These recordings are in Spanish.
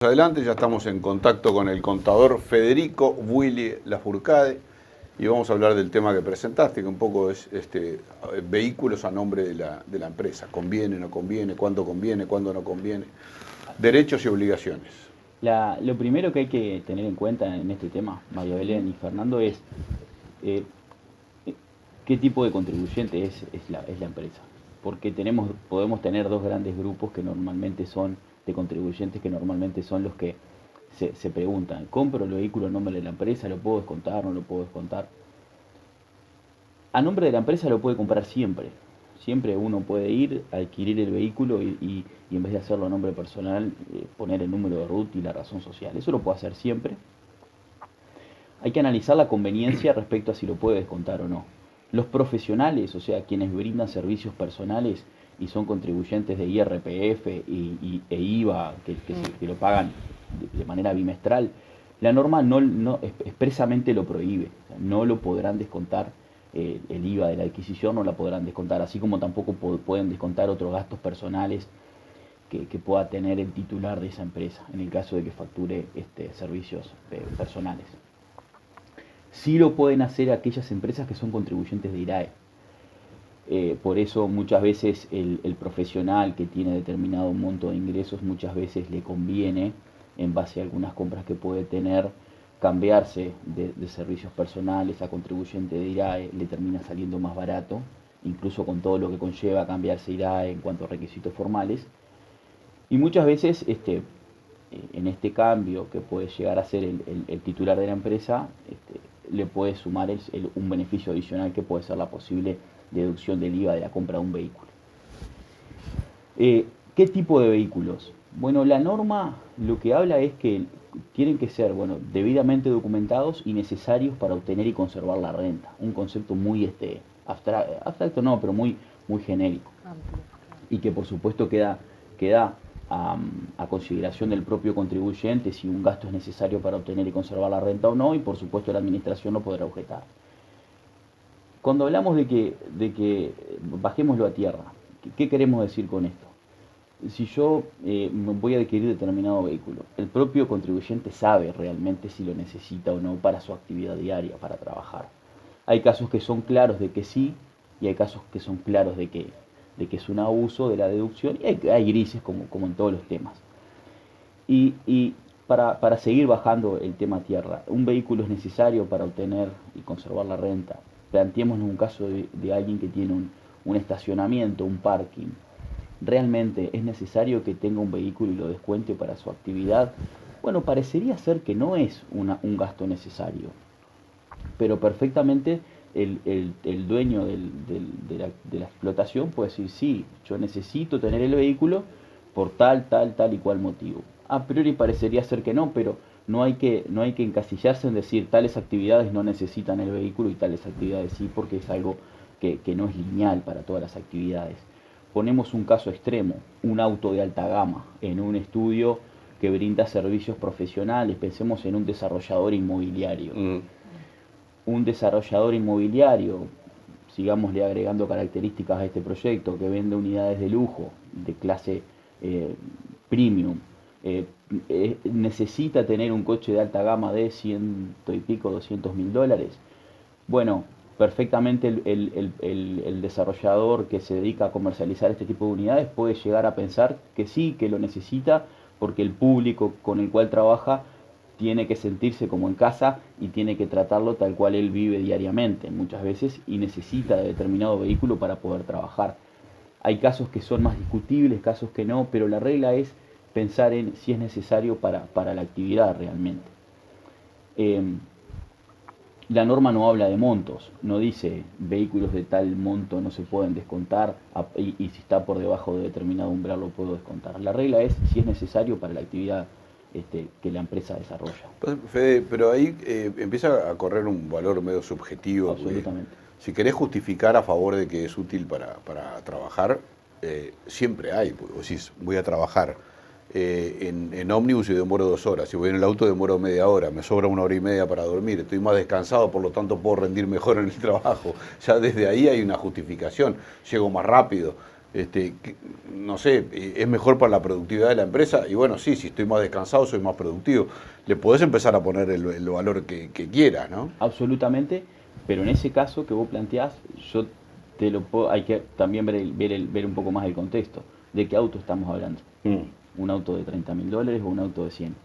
Adelante, ya estamos en contacto con el contador Federico Willy Lafourcade y vamos a hablar del tema que presentaste, que un poco es vehículos a nombre de la empresa. ¿Conviene, no conviene? ¿Cuándo conviene? ¿Cuándo no conviene? Derechos y obligaciones. Lo primero que hay que tener en cuenta en este tema, María Belén y Fernando, es eh, qué tipo de contribuyente es la empresa. Porque podemos tener dos grandes grupos que normalmente son de contribuyentes, que normalmente son los que se preguntan: ¿compro el vehículo en nombre de la empresa? ¿Lo puedo descontar? ¿No lo puedo descontar? A nombre de la empresa lo puede comprar siempre. Siempre uno puede ir a adquirir el vehículo y en vez de hacerlo a nombre personal, poner el número de RUT y la razón social. Eso lo puede hacer siempre. Hay que analizar la conveniencia respecto a si lo puede descontar o no. Los profesionales, o sea, quienes brindan servicios personales y son contribuyentes de IRPF e IVA, que lo pagan de manera bimestral, la norma no expresamente lo prohíbe. O sea, no lo podrán descontar. El IVA de la adquisición no la podrán descontar, así como tampoco pueden descontar otros gastos personales que pueda tener el titular de esa empresa, en el caso de que facture servicios personales. Sí lo pueden hacer aquellas empresas que son contribuyentes de IRAE. Por eso muchas veces el profesional que tiene determinado monto de ingresos, muchas veces le conviene, en base a algunas compras que puede tener, cambiarse de servicios personales a contribuyente de IRAE. Le termina saliendo más barato, incluso con todo lo que conlleva cambiarse IRAE en cuanto a requisitos formales. Y muchas veces en este cambio que puede llegar a ser el titular de la empresa, le puede sumar un beneficio adicional, que puede ser la posible deducción del IVA de la compra de un vehículo. ¿Qué tipo de vehículos? Bueno, la norma lo que habla es que tienen que ser, debidamente documentados y necesarios para obtener y conservar la renta. Un concepto muy abstracto no, pero muy genérico. Y que por supuesto queda a consideración del propio contribuyente si un gasto es necesario para obtener y conservar la renta o no, y por supuesto la administración no podrá objetar. Cuando hablamos de que bajémoslo a tierra, ¿qué queremos decir con esto? Si yo voy a adquirir determinado vehículo, el propio contribuyente sabe realmente si lo necesita o no para su actividad diaria, para trabajar. Hay casos que son claros de que sí, y hay casos que son claros de que es un abuso de la deducción, y hay grises como en todos los temas. Y para seguir bajando el tema a tierra, un vehículo es necesario para obtener y conservar la renta. Planteémonos un caso de alguien que tiene un estacionamiento, un parking. ¿Realmente es necesario que tenga un vehículo y lo descuente para su actividad? Bueno, parecería ser que no es un gasto necesario, pero perfectamente el dueño de la explotación puede decir: sí, yo necesito tener el vehículo por tal y cual motivo. A priori parecería ser que no, pero no hay que encasillarse en decir tales actividades no necesitan el vehículo y tales actividades sí, porque es algo que no es lineal para todas las actividades. Ponemos un caso extremo: un auto de alta gama en un estudio que brinda servicios profesionales. Pensemos en un desarrollador inmobiliario. Un desarrollador inmobiliario, sigámosle agregando características a este proyecto, que vende unidades de lujo, de clase premium, necesita tener un coche de alta gama de ciento y pico, $200.000. Bueno, perfectamente el desarrollador que se dedica a comercializar este tipo de unidades puede llegar a pensar que sí, que lo necesita, porque el público con el cual trabaja tiene que sentirse como en casa y tiene que tratarlo tal cual él vive diariamente muchas veces, y necesita de determinado vehículo para poder trabajar. Hay casos que son más discutibles, casos que no, pero la regla es pensar en si es necesario para la actividad realmente. La norma no habla de montos, no dice vehículos de tal monto no se pueden descontar, y si está por debajo de determinado umbral lo puedo descontar. La regla es si es necesario para la actividad que la empresa desarrolla. Fede, pero ahí empieza a correr un valor medio subjetivo. Absolutamente. Si querés justificar a favor de que es útil para trabajar, siempre hay. Vos decís, voy a trabajar en ómnibus y demoro 2 horas. Si voy en el auto demoro media hora. Me sobra 1 hora y media para dormir. Estoy más descansado, por lo tanto puedo rendir mejor en el trabajo. Ya desde ahí hay una justificación. Llego más rápido. no sé, es mejor para la productividad de la empresa. Y bueno, sí, si estoy más descansado, soy más productivo. Le podés empezar a poner el valor que quieras, ¿no? Absolutamente, pero en ese caso que vos planteás, yo te lo puedo, hay que también ver un poco más el contexto. ¿De qué auto estamos hablando? ¿Un auto de $30.000 o un auto de 100?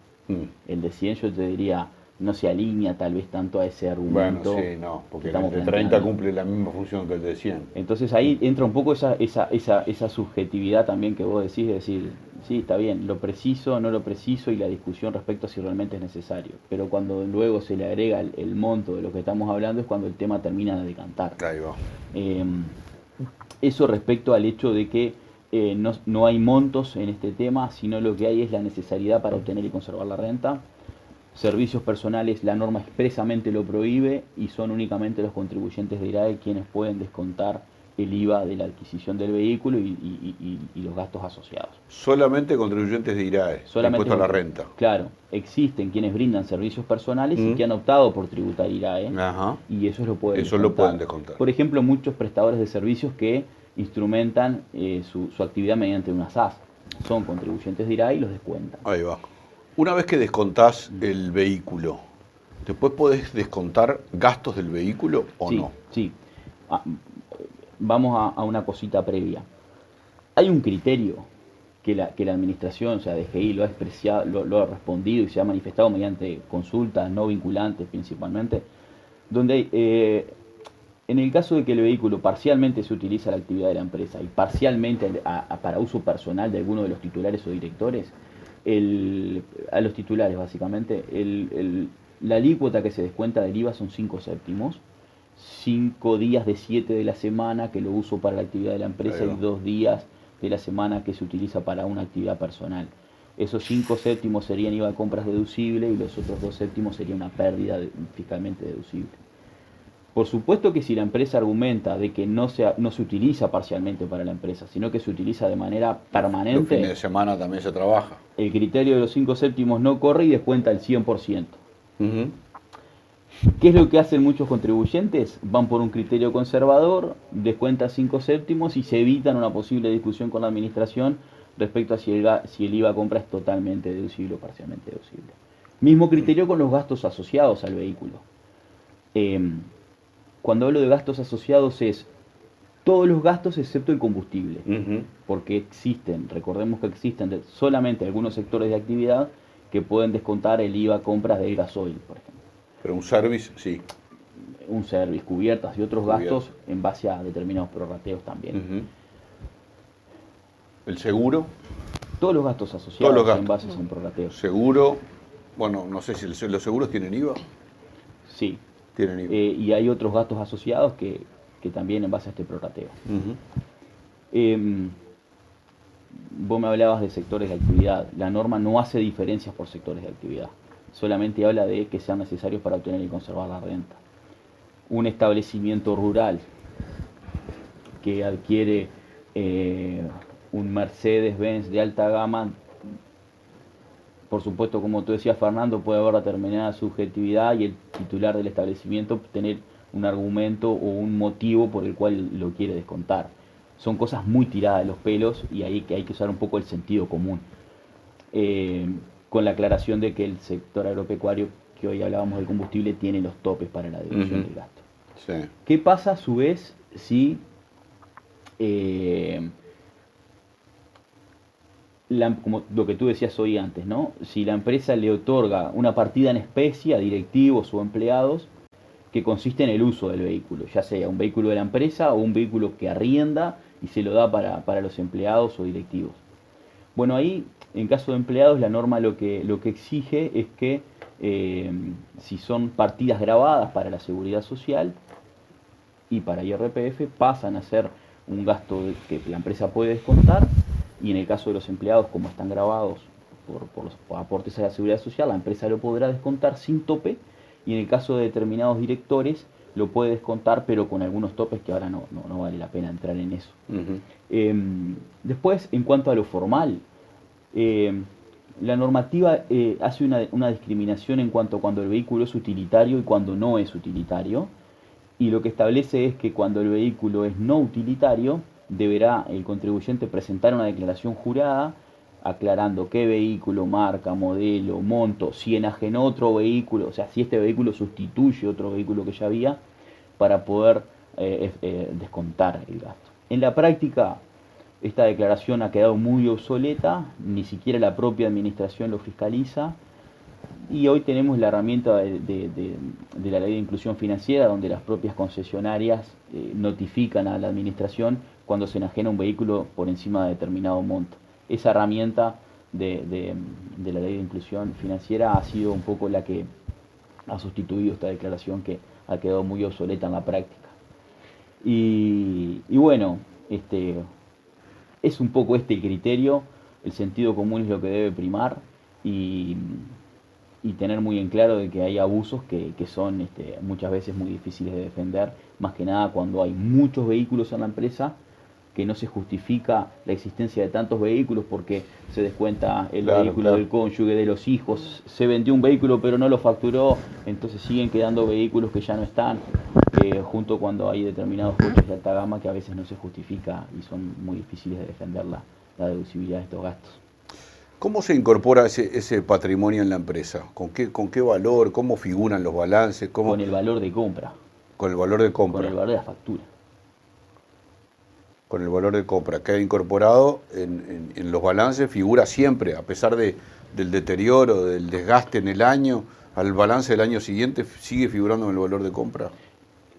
El de 100 yo te diría, no se alinea tal vez tanto a ese argumento. Bueno, sí, no, porque que el estamos de 30 planteando. cumple la misma función que el de 100. Entonces ahí entra un poco esa subjetividad también que vos decís, de decir, sí, está bien, lo preciso, no lo preciso y la discusión respecto a si realmente es necesario. Pero cuando luego se le agrega el monto de lo que estamos hablando es cuando el tema termina de decantar. Ahí va. Eso respecto al hecho de que no hay montos en este tema, sino lo que hay es la necesidad para obtener y conservar la renta. Servicios personales, la norma expresamente lo prohíbe y son únicamente los contribuyentes de IRAE quienes pueden descontar el IVA de la adquisición del vehículo y los gastos asociados. Solamente contribuyentes de IRAE, Solamente impuesto a la renta. Claro, existen quienes brindan servicios personales y que han optado por tributar IRAE. Ajá. Y eso lo pueden Eso descontar. lo pueden descontar. Por ejemplo, muchos prestadores de servicios que instrumentan su actividad mediante una SAS son contribuyentes de IRAE y los descuentan. Ahí va. Una vez que descontás el vehículo, ¿después podés descontar gastos del vehículo o Sí, no? sí. Vamos a una cosita previa. Hay un criterio que la administración, o sea, DGI, lo ha expresado, lo ha respondido y se ha manifestado mediante consultas no vinculantes principalmente, donde en el caso de que el vehículo parcialmente se utiliza la actividad de la empresa y parcialmente para uso personal de alguno de los titulares o directores, a los titulares básicamente, la alícuota que se descuenta del IVA son 5 céntimos, 5 días de 7 de la semana que lo uso para la actividad de la empresa y 2 días de la semana que se utiliza para una actividad personal. Esos 5 céntimos serían IVA de compras deducible y los otros 2 céntimos sería una pérdida fiscalmente deducible. Por supuesto que si la empresa argumenta de que no se utiliza parcialmente para la empresa, sino que se utiliza de manera permanente, Los fines de semana también se trabaja. el criterio de los 5 céntimos no corre y descuenta el 100%. ¿Qué es lo que hacen muchos contribuyentes? Van por un criterio conservador, descuentan 5 céntimos y se evitan una posible discusión con la administración respecto a si el IVA compra es totalmente deducible o parcialmente deducible. Mismo criterio con los gastos asociados al vehículo. Cuando hablo de gastos asociados es todos los gastos excepto el combustible, porque existen, recordemos que existen solamente algunos sectores de actividad que pueden descontar el IVA compras del gasoil, por ejemplo. Pero un service, sí. Un service, cubiertas y otros gastos en base a determinados prorrateos también. ¿El seguro? Todos los gastos asociados Todos los gastos. en base a un prorrateo. Seguro, bueno, no sé si los seguros tienen IVA. Sí. Tienen IVA. Y hay otros gastos asociados que también en base a este prorrateo. Vos me hablabas de sectores de actividad. La norma no hace diferencias por sectores de actividad. Solamente habla de que sean necesarios para obtener y conservar la renta. Un establecimiento rural que adquiere un Mercedes-Benz de alta gama, por supuesto, como tú decías, Fernando, puede haber determinada subjetividad y el titular del establecimiento tener un argumento o un motivo por el cual lo quiere descontar. Son cosas muy tiradas de los pelos y ahí que hay que usar un poco el sentido común. Con la aclaración de que el sector agropecuario, que hoy hablábamos del combustible, tiene los topes para la deducción del gasto. Sí. ¿Qué pasa a su vez si como lo que tú decías hoy antes, ¿no? Si la empresa le otorga una partida en especie a directivos o empleados que consiste en el uso del vehículo, ya sea un vehículo de la empresa o un vehículo que arrienda y se lo da para los empleados o directivos? Bueno, ahí, en caso de empleados, la norma lo que exige es que si son partidas grabadas para la seguridad social y para IRPF, pasan a ser un gasto que la empresa puede descontar, y en el caso de los empleados, como están grabados por los aportes a la seguridad social, la empresa lo podrá descontar sin tope, y en el caso de determinados directores lo puede descontar, pero con algunos topes que ahora no vale la pena entrar en eso. Después, en cuanto a lo formal, la normativa hace una discriminación en cuanto a cuando el vehículo es utilitario y cuando no es utilitario, y lo que establece es que cuando el vehículo es no utilitario, deberá el contribuyente presentar una declaración jurada aclarando qué vehículo, marca, modelo, monto, si enajenó otro vehículo, o sea, si este vehículo sustituye otro vehículo que ya había, para poder descontar el gasto. En la práctica, esta declaración ha quedado muy obsoleta, ni siquiera la propia administración lo fiscaliza, y hoy tenemos la herramienta de la ley de inclusión financiera, donde las propias concesionarias notifican a la administración cuando se enajena un vehículo por encima de determinado monto. Esa herramienta de la ley de inclusión financiera ha sido un poco la que ha sustituido esta declaración que ha quedado muy obsoleta en la práctica. Y bueno, es un poco el criterio, el sentido común es lo que debe primar, y tener muy en claro de que hay abusos que son muchas veces muy difíciles de defender, más que nada cuando hay muchos vehículos en la empresa, que no se justifica la existencia de tantos vehículos porque se descuenta el vehículo del cónyuge, de los hijos, se vendió un vehículo pero no lo facturó, entonces siguen quedando vehículos que ya no están, junto cuando hay determinados coches de alta gama que a veces no se justifica y son muy difíciles de defender la deducibilidad de estos gastos. ¿Cómo se incorpora ese patrimonio en la empresa? ¿Con qué valor? ¿Cómo figuran los balances? Con el valor de compra. Con el valor de compra. Con el valor de la factura. Con el valor de compra. Queda incorporado en los balances, figura siempre, a pesar del deterioro, del desgaste en el año, al balance del año siguiente sigue figurando en el valor de compra.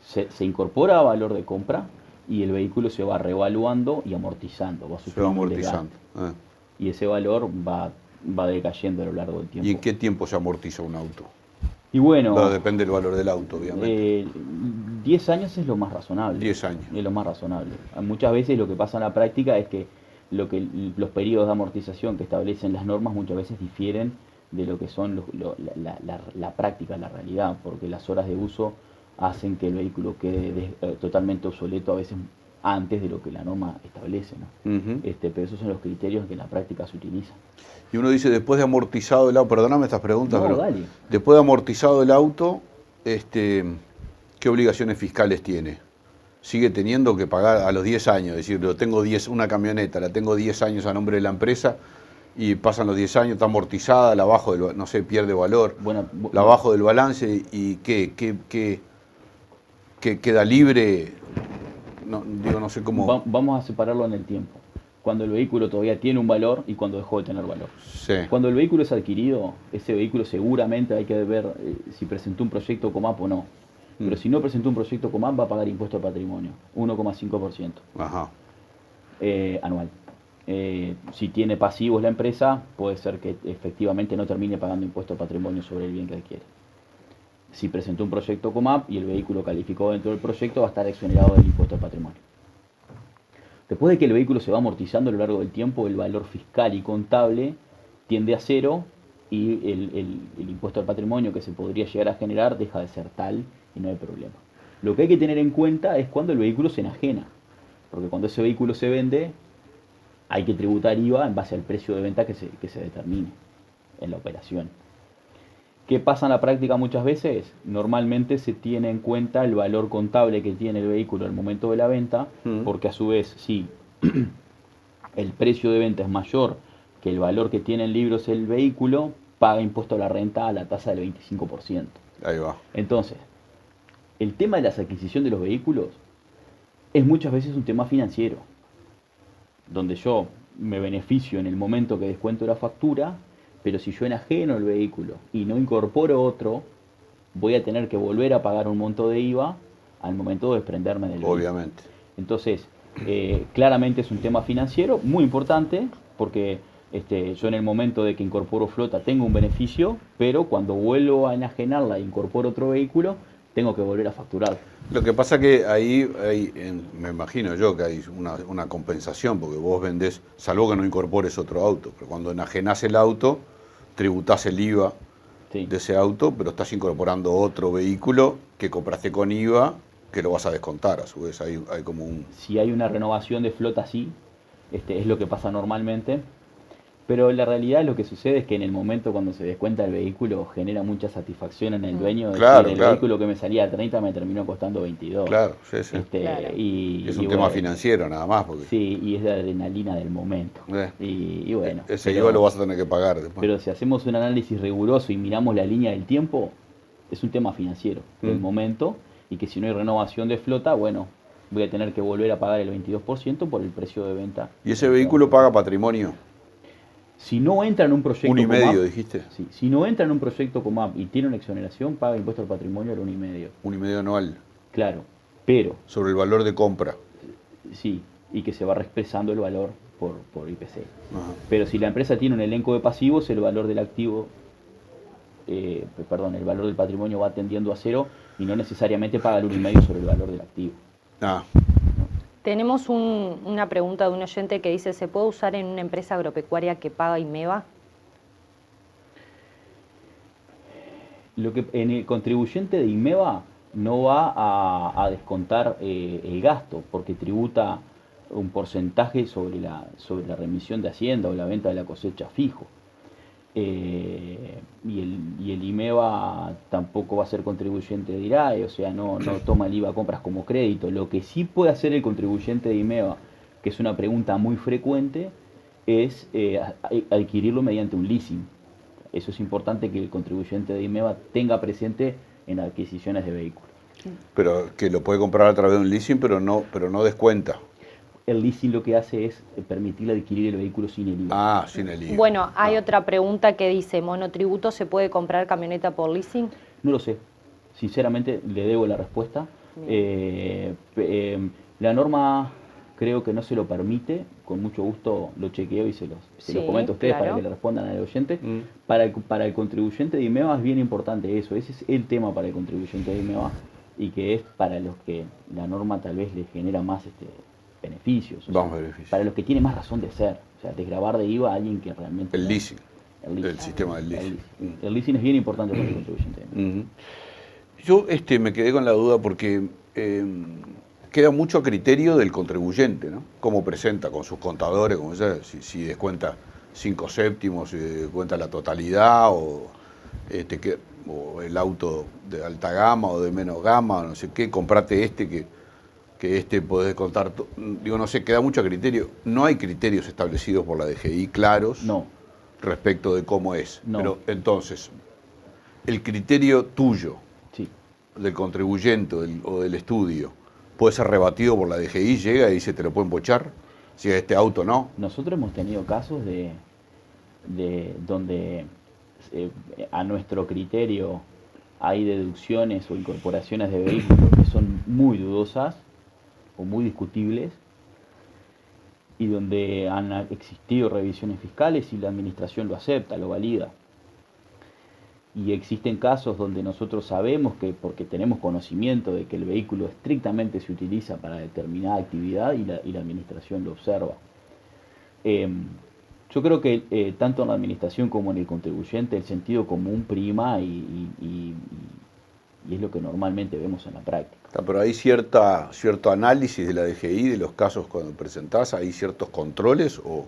Se incorpora a valor de compra y el vehículo se va revaluando y amortizando. Se va amortizando. Y ese valor va decayendo a lo largo del tiempo. ¿Y en qué tiempo se amortiza un auto? Y bueno, Pero depende del valor del auto, obviamente. 10 años es lo más razonable. 10 años. Es lo más razonable. Muchas veces lo que pasa en la práctica es que los periodos de amortización que establecen las normas muchas veces difieren de lo que son la práctica, la realidad, porque las horas de uso hacen que el vehículo quede totalmente obsoleto a veces antes de lo que la norma establece, ¿no? Pero esos son los criterios que en la práctica se utilizan. Y uno dice, después de amortizado el auto, perdóname estas preguntas, no, pero dale. Después de amortizado el auto, ¿qué obligaciones fiscales tiene? Sigue teniendo que pagar a los 10 años, es decir, tengo una camioneta, la tengo 10 años a nombre de la empresa y pasan los 10 años, está amortizada, la bajo no sé, pierde valor, la bajo del balance y ¿qué queda libre? No sé cómo. Vamos a separarlo en el tiempo. Cuando el vehículo todavía tiene un valor y cuando dejó de tener valor. Sí. Cuando el vehículo es adquirido, ese vehículo seguramente hay que ver si presentó un proyecto COMAP o no. Pero si no presentó un proyecto COMAP va a pagar impuesto al patrimonio, 1,5%. Ajá. Anual. Si tiene pasivos la empresa, puede ser que efectivamente no termine pagando impuesto al patrimonio sobre el bien que adquiere. Si presentó un proyecto COMAP y el vehículo calificó dentro del proyecto, va a estar exonerado del impuesto al patrimonio. Después de que el vehículo se va amortizando a lo largo del tiempo, el valor fiscal y contable tiende a cero y el impuesto al patrimonio que se podría llegar a generar deja de ser tal y no hay problema. Lo que hay que tener en cuenta es cuando el vehículo se enajena, porque cuando ese vehículo se vende hay que tributar IVA en base al precio de venta que se determine en la operación. ¿Qué pasa en la práctica muchas veces? Normalmente se tiene en cuenta el valor contable que tiene el vehículo al momento de la venta, porque a su vez, si el precio de venta es mayor que el valor que tiene en libros el vehículo, paga impuesto a la renta a la tasa del 25%. Ahí va. Entonces, el tema de la adquisición de los vehículos es muchas veces un tema financiero, donde yo me beneficio en el momento que descuento la factura, pero si yo enajeno el vehículo y no incorporo otro, voy a tener que volver a pagar un monto de IVA al momento de desprenderme del vehículo. Obviamente. Entonces, claramente es un tema financiero muy importante, porque yo en el momento de que incorporo flota tengo un beneficio, pero cuando vuelvo a enajenarla e incorporo otro vehículo, tengo que volver a facturar. Lo que pasa que ahí me imagino yo que hay una compensación, porque vos vendés, salvo que no incorpores otro auto, pero cuando enajenás el auto, tributás el IVA de ese auto, pero estás incorporando otro vehículo que compraste con IVA, que lo vas a descontar, a su vez hay como un... Si hay una renovación de flota, sí, es lo que pasa normalmente. Pero la realidad lo que sucede es que en el momento cuando se descuenta el vehículo genera mucha satisfacción en el dueño de Claro, decir el claro, vehículo que me salía a 30 me terminó costando 22. claro, sí, sí. Claro. Es Y un tema bueno, financiero nada más, porque sí, y es la adrenalina del momento. eh, Y bueno, ese IVA lo vas a tener que pagar después. pero si hacemos un análisis riguroso y miramos la línea del tiempo, es un tema financiero del momento y que si no hay renovación de flota, bueno, voy a tener que volver a pagar el 22% por el precio de venta. ¿Y ese vehículo paga patrimonio? Si no entra en un proyecto 1,5, COMAP, dijiste. sí, si no entra en un proyecto COMAP y tiene una exoneración, paga impuesto al patrimonio al 1,5. 1,5 anual. Claro, pero Sobre el valor de compra. sí, y que se va reexpresando el valor por IPC. Ajá. Pero si la empresa tiene un elenco de pasivos, el valor del activo, el valor del patrimonio va tendiendo a cero y no necesariamente paga el 1,5 sobre el valor del activo. Ah, Tenemos una pregunta de un oyente que dice, ¿se puede usar en una empresa agropecuaria que paga IMEVA? Lo que en el contribuyente de IMEVA no va a descontar el gasto porque tributa un porcentaje sobre la remisión de Hacienda o la venta de la cosecha fijo. Y el IMEVA tampoco va a ser contribuyente de IRAE, o sea, no toma el IVA compras como crédito. Lo que sí puede hacer el contribuyente de IMEVA, que es una pregunta muy frecuente, es adquirirlo mediante un leasing. Eso es importante que el contribuyente de IMEVA tenga presente en adquisiciones de vehículos. pero que lo puede comprar a través de un leasing, pero no descuenta. El leasing lo que hace es permitirle adquirir el vehículo sin el IVA. Ah, sin el IVA. Bueno, hay otra pregunta que dice, ¿monotributo se puede comprar camioneta por leasing? No lo sé. Sinceramente le debo la respuesta. La norma creo que no se lo permite. Con mucho gusto lo chequeo y se lo comento a ustedes claro. para que le respondan al oyente. Para el contribuyente de IMEVA es bien importante eso. Ese es el tema para el contribuyente de IMEVA y que es para los que la norma tal vez les genera más beneficios. Beneficios. Para los que tienen más razón de ser. O sea, desgravar de IVA a alguien que realmente... El leasing. El El sistema del leasing. El leasing es bien importante para el contribuyente. Yo me quedé con la duda porque queda mucho a criterio del contribuyente, ¿no? Cómo presenta con sus contadores, como sea, si descuenta 5 séptimos, si descuenta la totalidad, o el auto de alta gama o de menos gama, no sé qué, comprate que podés descontar. Digo, no sé, queda mucho a criterio. No hay criterios establecidos por la DGI claros. No. Respecto de cómo es. No. Pero entonces, el criterio tuyo, Sí. del contribuyente o del estudio, puede ser rebatido por la DGI, llega y dice, te lo pueden pochar, si a este auto no. Nosotros hemos tenido casos de donde a nuestro criterio hay deducciones o incorporaciones de vehículos que son muy dudosas o muy discutibles y donde han existido revisiones fiscales y la administración lo acepta, lo valida. Y existen casos donde nosotros sabemos que, porque tenemos conocimiento de que el vehículo estrictamente se utiliza para determinada actividad y la administración lo observa. Yo creo que tanto en la administración como en el contribuyente el sentido común prima y es lo que normalmente vemos en la práctica. Pero hay cierto análisis de la DGI de los casos cuando presentás, hay ciertos controles o...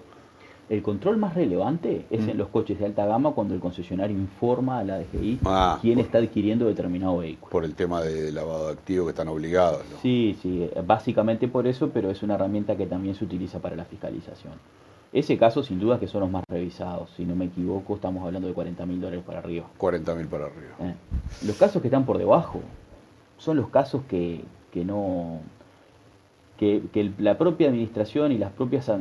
El control más relevante es en los coches de alta gama cuando el concesionario informa a la DGI quién está adquiriendo determinado vehículo. Por el tema de lavado de activos que están obligados, ¿no? Sí, básicamente por eso, pero es una herramienta que también se utiliza para la fiscalización. Ese caso sin duda que son los más revisados, si no me equivoco estamos hablando de $40.000 para arriba. 40.000 para arriba. Los casos que están por debajo son los casos que la propia administración y las propias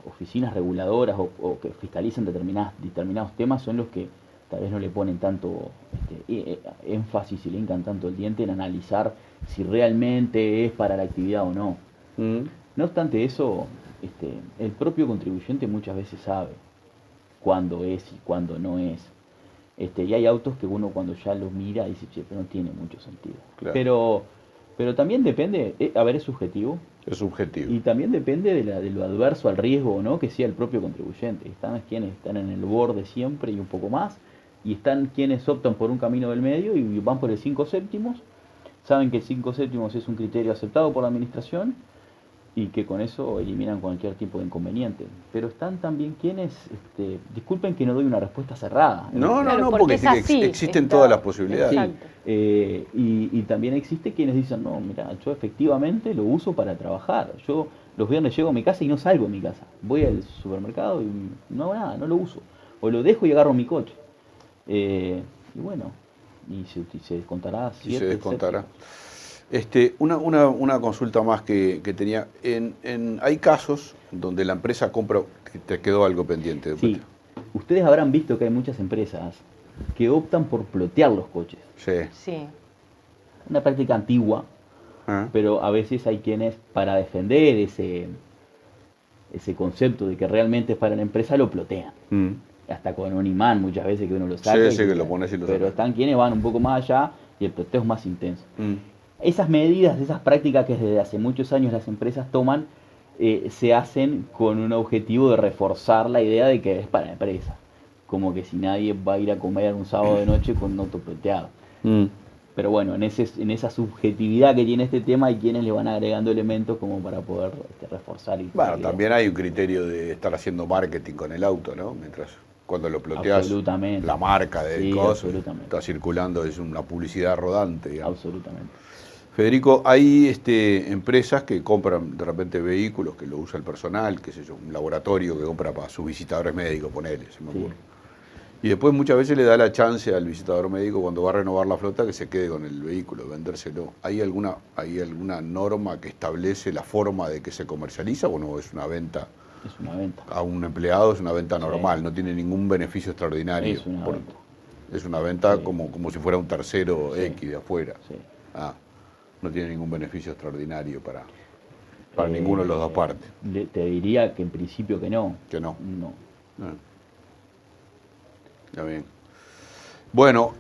oficinas reguladoras o que fiscalizan determinados temas son los que tal vez no le ponen tanto énfasis y le hincan tanto el diente en analizar si realmente es para la actividad o no. No obstante eso, el propio contribuyente muchas veces sabe cuándo es y cuándo no es. Y hay autos que uno cuando ya los mira dice, che, pero no tiene mucho sentido. Claro. Pero también depende, es subjetivo. Es subjetivo. Y también depende de lo adverso al riesgo o no que sea el propio contribuyente. Están quienes están en el borde siempre y un poco más, y están quienes optan por un camino del medio y van por el 5 séptimos, saben que el 5 séptimos es un criterio aceptado por la administración, y que con eso eliminan cualquier tipo de inconveniente. Pero están también quienes, disculpen que no doy una respuesta cerrada. No, Claro, porque porque es así, existen está- todas las posibilidades. Sí, Exacto. y también existe quienes dicen, no, mira, yo efectivamente lo uso para trabajar. Yo los viernes llego a mi casa y no salgo de mi casa. Voy al supermercado y no hago nada, no lo uso. O lo dejo y agarro mi coche. Y bueno, y se descontará. Y se descontará. Una consulta más que tenía. Hay casos donde la empresa compra, que te quedó algo pendiente. Sí, ustedes habrán visto que hay muchas empresas que optan por plotear los coches. Sí. Sí. Una práctica antigua, Ah. pero a veces hay quienes, para defender ese concepto de que realmente es para la empresa, lo plotean. Mm. Hasta con un imán muchas veces que uno lo saca. Sí, que lo pones y lo pero sacas. están quienes van un poco más allá y el ploteo es más intenso. Mm. Esas medidas, esas prácticas que desde hace muchos años las empresas toman, se hacen con un objetivo de reforzar la idea de que es para la empresa. Como que si nadie va a ir a comer un sábado de noche con un auto ploteado. Mm. Pero bueno, en esa subjetividad que tiene este tema hay quienes le van agregando elementos como para poder reforzar. Bueno, también hay un criterio de estar haciendo marketing con el auto, ¿no? Cuando lo ploteas, Absolutamente. la marca del Sí, coso absolutamente. está circulando, es una publicidad rodante, digamos. Absolutamente. Federico, hay empresas que compran de repente vehículos que lo usa el personal, qué sé yo, un laboratorio que compra para sus visitadores médicos, ponele, se me Sí. ocurre. Y después muchas veces le da la chance al visitador médico cuando va a renovar la flota que se quede con el vehículo, vendérselo. ¿Hay alguna norma que establece la forma de que se comercializa o no es una venta Es una venta. a un empleado? Es una venta Sí. normal, no tiene ningún beneficio extraordinario. Es una venta. Es una venta Sí. como si fuera un tercero Sí. X de afuera. Sí. Ah, no tiene ningún beneficio extraordinario para ninguno de los dos partes. Te diría que en principio que no. Que no. No. Ah. Ya bien. Bueno,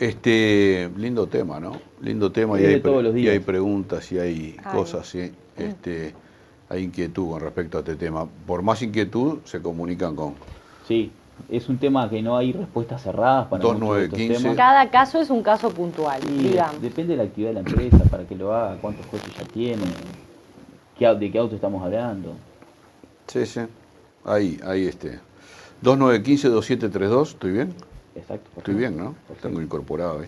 lindo tema, ¿no? Lindo tema Es de todos los y días. hay preguntas y hay Ay. cosas, sí. Hay inquietud con respecto a este tema. Por más inquietud se comunican con Sí, es un tema que no hay respuestas cerradas para muchos de estos 2915. temas. Cada caso es un caso puntual, Y digamos. depende de la actividad de la empresa, para que lo haga, cuántos coches ya tiene, de qué auto estamos hablando. Sí, sí. Ahí 2915-2732, ¿estoy bien? Exacto. Estoy bien, ¿no? Perfecto. Tengo incorporado,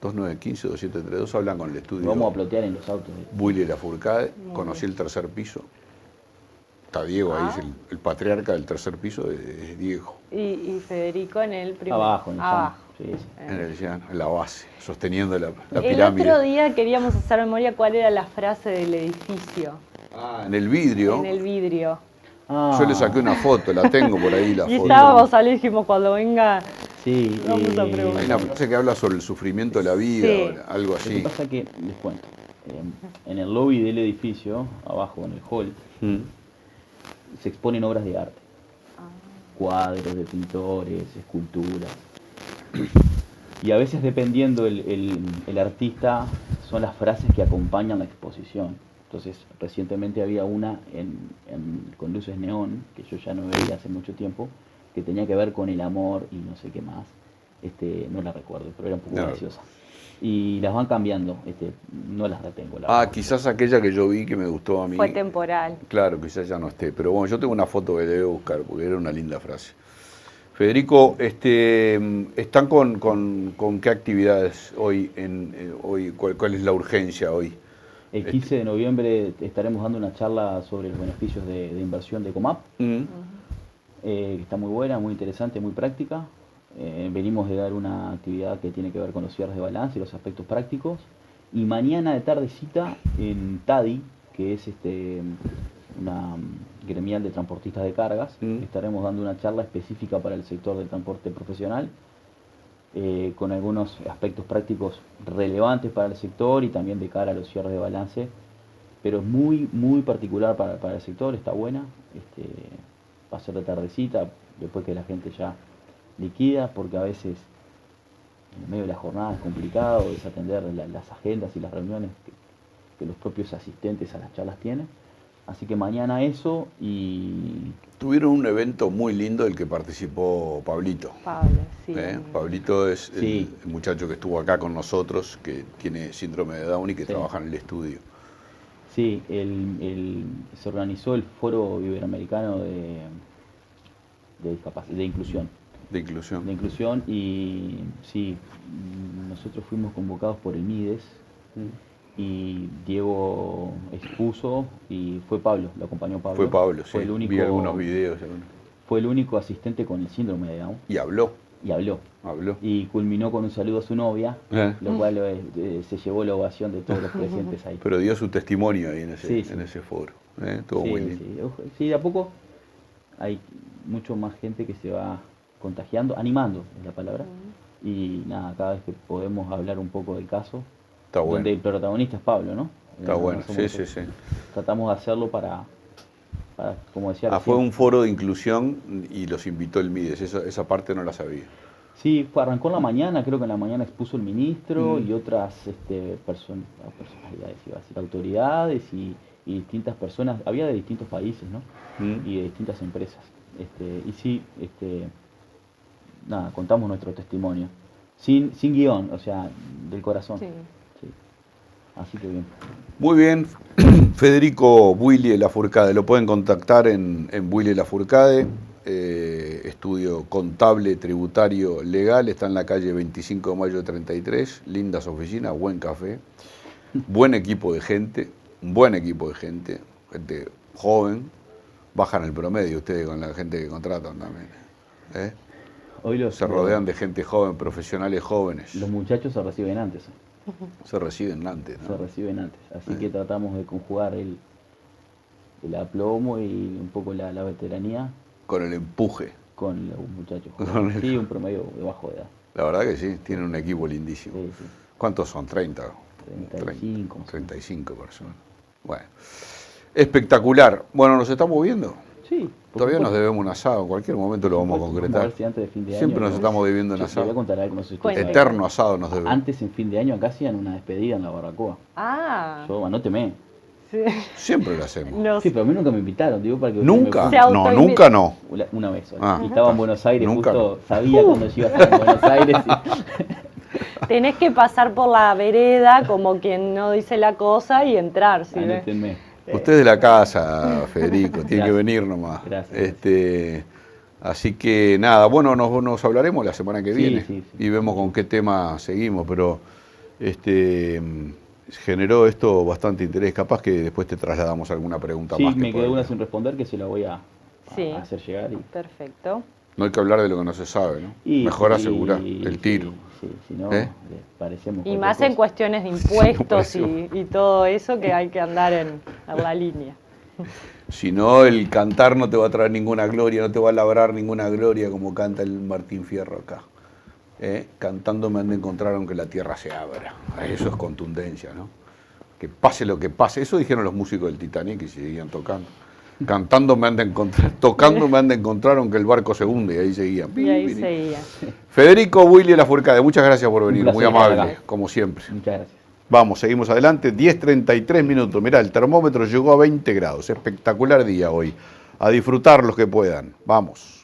2915-2732, hablan con el estudio. Vamos a plotear en los autos. Willy Lafourcade, Muy conocí bien. el tercer piso. Está Diego ahí, Ah. es el patriarca del tercer piso, es Diego. Y Federico en el primer. Abajo, en el Abajo. llano. Sí, sí. En la base, sosteniendo la El pirámide. otro día queríamos hacer memoria cuál era la frase del edificio. En el vidrio, En el vidrio. yo le saqué una foto, la tengo por ahí la Y foto. estábamos ahí, dijimos, cuando venga. Sí, Vamos a preguntar. Hay una frase que habla sobre el sufrimiento de la vida, Sí. o algo Lo que así. pasa que, les cuento, en el lobby del edificio, abajo en el hall, Mm. se exponen obras de arte. Cuadros de pintores, esculturas. Y a veces dependiendo el artista, son las frases que acompañan la exposición. Entonces, recientemente había una con luces neón, que yo ya no veía hace mucho tiempo, que tenía que ver con el amor y no sé qué más. No la recuerdo, pero era un poco No. graciosa. Y las van cambiando, no las retengo. La verdad. Quizás aquella que yo vi que me gustó a mí. Fue temporal. Claro, quizás ya no esté. Pero bueno, yo tengo una foto que debo buscar porque era una linda frase. Federico, ¿están con qué actividades hoy? ¿Cuál es la urgencia hoy? El 15 de noviembre estaremos dando una charla sobre los beneficios de inversión de Comap, que está muy buena, muy interesante, muy práctica. Venimos de dar una actividad que tiene que ver con los cierres de balance y los aspectos prácticos. Y mañana de tardecita en TADI, que es una gremial de transportistas de cargas, estaremos dando una charla específica para el sector del transporte profesional, con algunos aspectos prácticos relevantes para el sector y también de cara a los cierres de balance, pero es muy, muy particular para el sector, está buena. Va a ser de tardecita, después que la gente ya liquida, porque a veces en medio de la jornada es complicado desatender las agendas y las reuniones que los propios asistentes a las charlas tienen. Así que mañana eso y... Tuvieron un evento muy lindo del que participó Pablito. Pablo, sí. Pablito es Sí. el muchacho que estuvo acá con nosotros, que tiene síndrome de Down y que Sí. trabaja en el estudio. Sí, se organizó el Foro Iberoamericano de Inclusión. De inclusión. De inclusión y sí, nosotros fuimos convocados por el MIDES y Diego expuso y fue Pablo, lo acompañó Pablo. Fue Pablo, Fue sí. el único, Vi algunos videos. fue el único asistente con el síndrome de Down. Y habló. Y habló. Habló. Y culminó con un saludo a su novia, lo cual se llevó la ovación de todos los presentes ahí. Pero dio su testimonio ahí en ese, Sí. en ese foro. Estuvo muy lindo. Sí, de a poco hay mucho más gente que se va contagiando, animando es la palabra. Y nada, cada vez que podemos hablar un poco del caso, Está bueno. donde el protagonista es Pablo, ¿no? Está bueno, sí. Tratamos de hacerlo para como decía Fue recién. un foro de inclusión y los invitó el MIDES, esa parte no la sabía. Sí, arrancó en la mañana, creo que en la mañana expuso el ministro y otras personalidades, iba a decir, autoridades y distintas personas, había de distintos países, ¿no? Y de distintas empresas. Y sí, nada, contamos nuestro testimonio, sin guión, o sea, del corazón. Sí. Así que bien. Muy bien, Federico Buili Lafourcade, lo pueden contactar en Buili Lafourcade, estudio contable, tributario, legal, está en la calle 25 de mayo 33, lindas oficinas, buen café, buen equipo de gente, gente joven, bajan el promedio ustedes con la gente que contratan también. Hoy se rodean de gente joven, profesionales jóvenes. Los muchachos se reciben antes. Se reciben antes, ¿no? Se reciben antes, así que tratamos de conjugar el aplomo y un poco la veteranía. Con el empuje. Con los muchachos. Sí, un promedio de bajo edad. La verdad que sí, tienen un equipo lindísimo. Sí. ¿Cuántos son? 30. 35. 35 personas. Bueno, espectacular. Bueno, ¿nos estamos viendo? Sí. Todavía nos debemos un asado, en cualquier momento lo vamos a concretar. A ver si antes de fin de año, siempre nos estamos debiendo un asado. Te voy a contar algo, no sé si eterno asado nos debemos. Antes, en fin de año, acá hacían una despedida en la barbacoa. Yo, anóteme. Sí. Siempre lo hacemos. Sí, pero a mí nunca me invitaron, digo, para que ¿Nunca? No, nunca no. Una vez. Y estaba en Buenos Aires, justo sabía cuando yo iba a estar en Buenos Aires. Tenés que pasar por la vereda como quien no dice la cosa y entrar. ¿Sí? Anótenme. Usted es de la casa, Federico, tiene que venir nomás. Gracias. Así que nada, bueno, nos hablaremos la semana que viene sí. Y vemos con qué tema seguimos, pero generó esto bastante interés. Capaz que después te trasladamos alguna pregunta más. Sí, me quedó una sin responder que se la voy a hacer llegar. Perfecto. No hay que hablar de lo que no se sabe, ¿no? Mejor asegurar el tiro. Sí, si no, parecemos. Y más en cuestiones de impuestos y todo eso, que hay que andar en la línea. Si no, el cantar no te va a traer ninguna gloria, no te va a labrar ninguna gloria como canta el Martín Fierro acá. Cantando me han de encontrar aunque la tierra se abra. Eso es contundencia, ¿no? Que pase lo que pase. Eso dijeron los músicos del Titanic y seguían tocando. Cantando me han de encontrar, tocando me han de encontrar aunque el barco se hunde, y ahí seguían. Y ahí seguían. Federico Buili Lafourcade, muchas gracias por venir, muy amable, como siempre. Muchas gracias. Vamos, seguimos adelante, 10:33 minutos. Mirá, el termómetro llegó a 20 grados, espectacular día hoy. A disfrutar los que puedan, vamos.